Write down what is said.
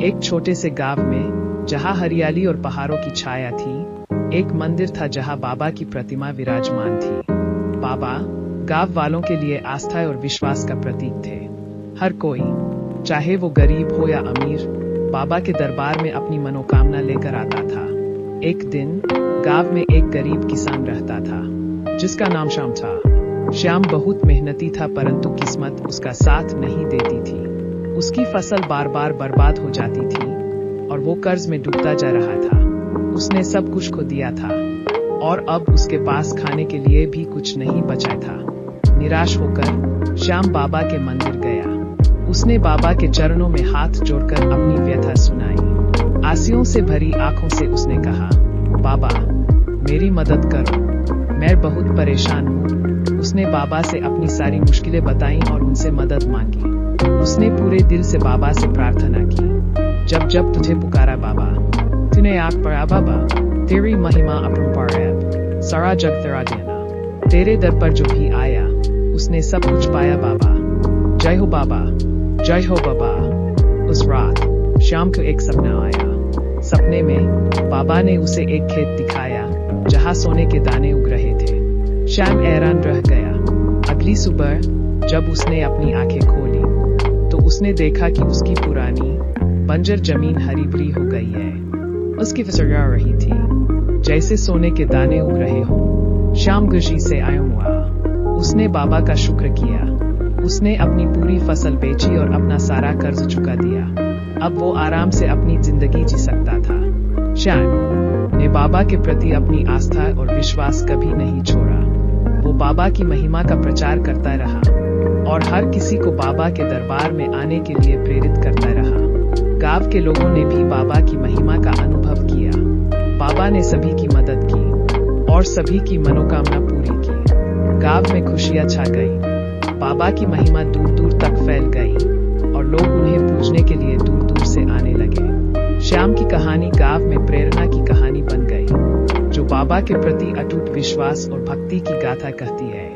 एक छोटे से गांव में, जहां हरियाली और पहाड़ों की छाया थी, एक मंदिर था जहां बाबा की प्रतिमा विराजमान थी। बाबा गांव वालों के लिए आस्था और विश्वास का प्रतीक थे। हर कोई, चाहे वो गरीब हो या अमीर, बाबा के दरबार में अपनी मनोकामना लेकर आता था। एक दिन गांव में एक गरीब किसान रहता था, जिसका नाम श्याम था। श्याम बहुत मेहनती था, परंतु किस्मत उसका साथ नहीं देती थी। उसकी फसल बार बार बर्बाद हो जाती थी और वो कर्ज में डूबता जा रहा था। उसने सब कुछ खो दिया था और अब उसके पास खाने के लिए भी कुछ नहीं बचा था। निराश होकर श्याम बाबा के मंदिर गया। उसने बाबा के चरणों में हाथ जोड़कर अपनी व्यथा सुनाई। आंसुओं से भरी आंखों से उसने कहा, बाबा मेरी मदद करो, मैं बहुत परेशान हूँ। उसने बाबा से अपनी सारी मुश्किलें बताईं और उनसे मदद मांगी। उसने पूरे दिल से बाबा से प्रार्थना की, जब जब तुझे पुकारा बाबा, तूने आँख पड़ा बाबा, तेरी महिमा अपरंपार है, सारा जग तेरा देना। तेरे दर पर जो भी आया, उसने सब कुछ पाया बाबा। जय हो बाबा, जय हो बाबा। उस रात श्याम को एक सपना आया। सपने में बाबा ने उसे एक खेत दिखाया, जहां सोने के दाने उग रहे थे। श्याम हैरान रह गया। अगली सुबह जब उसने अपनी आंखें खोली, तो उसने देखा कि उसकी पुरानी बंजर जमीन हरी भरी हो गई है। उसकी फसल आ रही थी, जैसे सोने के दाने उग रहे हो। श्याम खुशी से आया हुआ। उसने बाबा का शुक्र किया। उसने अपनी पूरी फसल बेची और अपना सारा कर्ज चुका दिया। अब वो आराम से अपनी जिंदगी जी सकता था। श्याम ने बाबा के प्रति अपनी आस्था और विश्वास कभी नहीं छोड़ा। वो बाबा की महिमा का प्रचार करता रहा और हर किसी को बाबा के दरबार में आने के लिए प्रेरित करता रहा। गांव के लोगों ने भी बाबा की महिमा का अनुभव किया। बाबा ने सभी की मदद की और सभी की मनोकामना पूरी की। गांव में खुशियां छा गई। बाबा की महिमा दूर दूर तक फैल गई और लोग उन्हें पूजने के लिए दूर दूर से आने लगे। श्याम की कहानी गांव में प्रेरणा की कहानी बन गई, जो बाबा के प्रति अटूट विश्वास और भक्ति की गाथा कहती है।